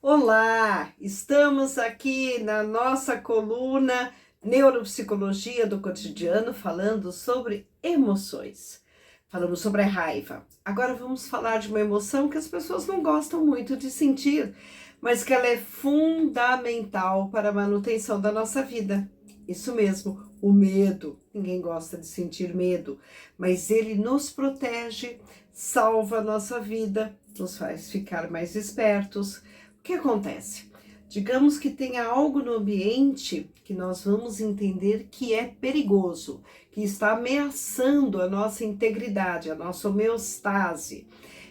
Olá, estamos aqui na nossa coluna Neuropsicologia do Cotidiano falando sobre emoções. Falamos sobre a raiva. Agora vamos falar de uma emoção que as pessoas não gostam muito de sentir, mas que ela é fundamental para a manutenção da nossa vida. Isso mesmo, o medo. Ninguém gosta de sentir medo, mas ele nos protege, salva a nossa vida, nos faz ficar mais espertos. O que acontece? Digamos que tenha algo no ambiente que nós vamos entender que é perigoso, que está ameaçando a nossa integridade, a nossa homeostase.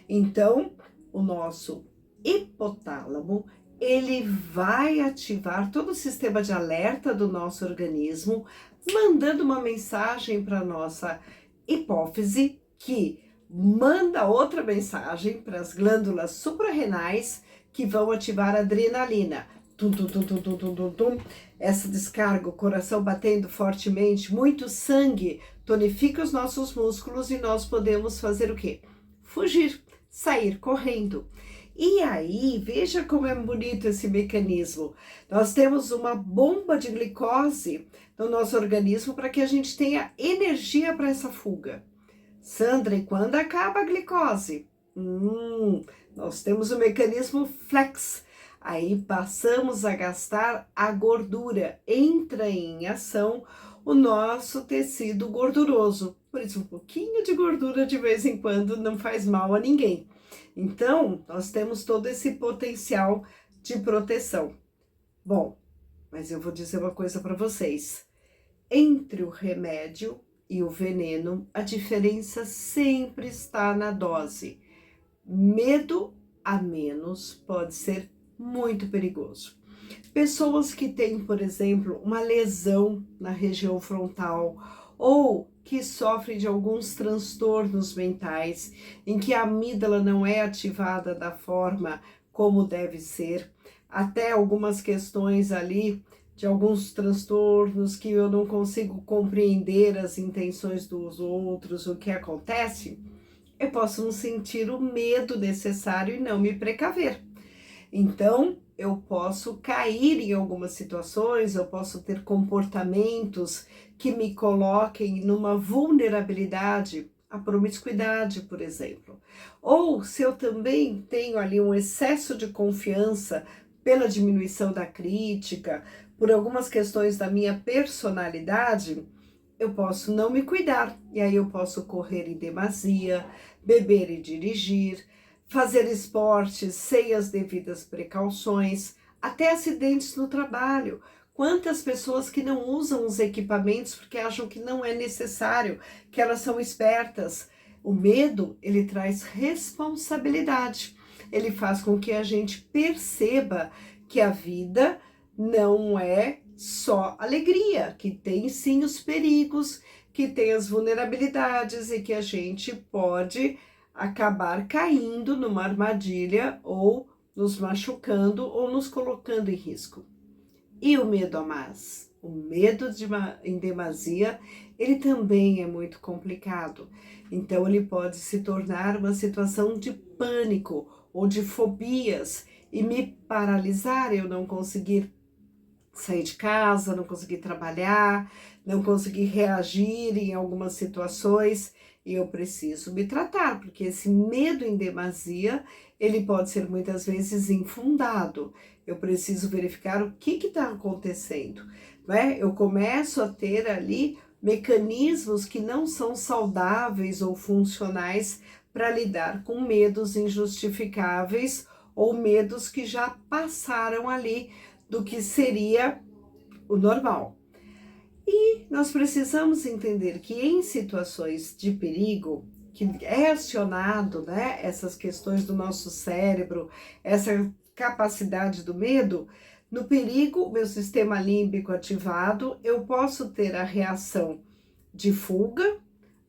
Então, o nosso hipotálamo, ele vai ativar todo o sistema de alerta do nosso organismo, mandando uma mensagem para a nossa hipófise, que manda outra mensagem para as glândulas suprarrenais, que vão ativar a adrenalina. Tum, tum, tum, tum, tum, tum, tum, tum. Essa descarga, o coração batendo fortemente, muito sangue, tonifica os nossos músculos e nós podemos fazer o quê? Fugir, sair correndo. E aí, veja como é bonito esse mecanismo. Nós temos uma bomba de glicose no nosso organismo para que a gente tenha energia para essa fuga. Sandra, e quando acaba a glicose? Nós temos o mecanismo flex. Aí passamos a gastar a gordura. Entra em ação o nosso tecido gorduroso. Por isso, um pouquinho de gordura de vez em quando não faz mal a ninguém. Então, nós temos todo esse potencial de proteção. Bom, mas eu vou dizer uma coisa para vocês. Entre o remédio e o veneno, a diferença sempre está na dose. Medo a menos pode ser muito perigoso. Pessoas que têm, por exemplo, uma lesão na região frontal ou que sofrem de alguns transtornos mentais em que a amígdala não é ativada da forma como deve ser, até algumas questões ali de alguns transtornos que eu não consigo compreender as intenções dos outros, o que acontece, eu posso não sentir o medo necessário e não me precaver. Então, eu posso cair em algumas situações, eu posso ter comportamentos que me coloquem numa vulnerabilidade, a promiscuidade, por exemplo. Ou se eu também tenho ali um excesso de confiança pela diminuição da crítica, por algumas questões da minha personalidade, eu posso não me cuidar. E aí eu posso correr em demasia, beber e dirigir, fazer esportes sem as devidas precauções, até acidentes no trabalho. Quantas pessoas que não usam os equipamentos porque acham que não é necessário, que elas são espertas. O medo, ele traz responsabilidade. Ele faz com que a gente perceba que a vida não é só alegria, que tem sim os perigos, que tem as vulnerabilidades e que a gente pode acabar caindo numa armadilha ou nos machucando ou nos colocando em risco. E o medo a mais? O medo em demasia, ele também é muito complicado. Então, ele pode se tornar uma situação de pânico ou de fobias e me paralisar, eu não conseguir sair de casa, não conseguir trabalhar, não conseguir reagir em algumas situações, e eu preciso me tratar, porque esse medo em demasia, ele pode ser muitas vezes infundado. Eu preciso verificar o que está acontecendo, né? Eu começo a ter ali mecanismos que não são saudáveis ou funcionais para lidar com medos injustificáveis ou medos que já passaram ali do que seria o normal. E nós precisamos entender que em situações de perigo, que é acionado, né, essas questões do nosso cérebro, essa capacidade do medo, no perigo, meu sistema límbico ativado, eu posso ter a reação de fuga,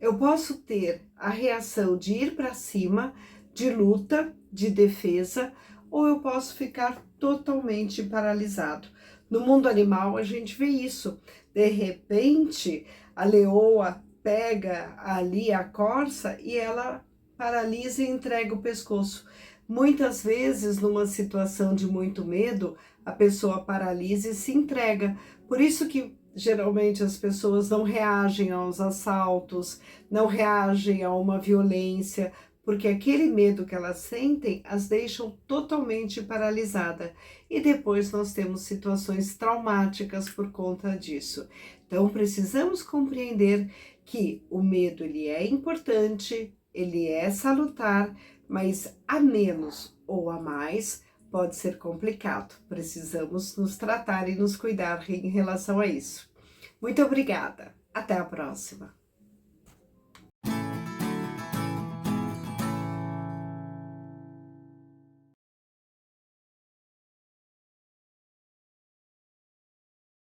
eu posso ter a reação de ir para cima, de luta, de defesa, ou eu posso ficar totalmente paralisado. No mundo animal, a gente vê isso. De repente, a leoa pega ali a corça e ela paralisa e entrega o pescoço. Muitas vezes, numa situação de muito medo, a pessoa paralisa e se entrega. Por isso que geralmente as pessoas não reagem aos assaltos, não reagem a uma violência, porque aquele medo que elas sentem as deixam totalmente paralisada. E depois nós temos situações traumáticas por conta disso. Então precisamos compreender que o medo ele é importante, ele é salutar, mas a menos ou a mais pode ser complicado. Precisamos nos tratar e nos cuidar em relação a isso. Muito obrigada. Até a próxima.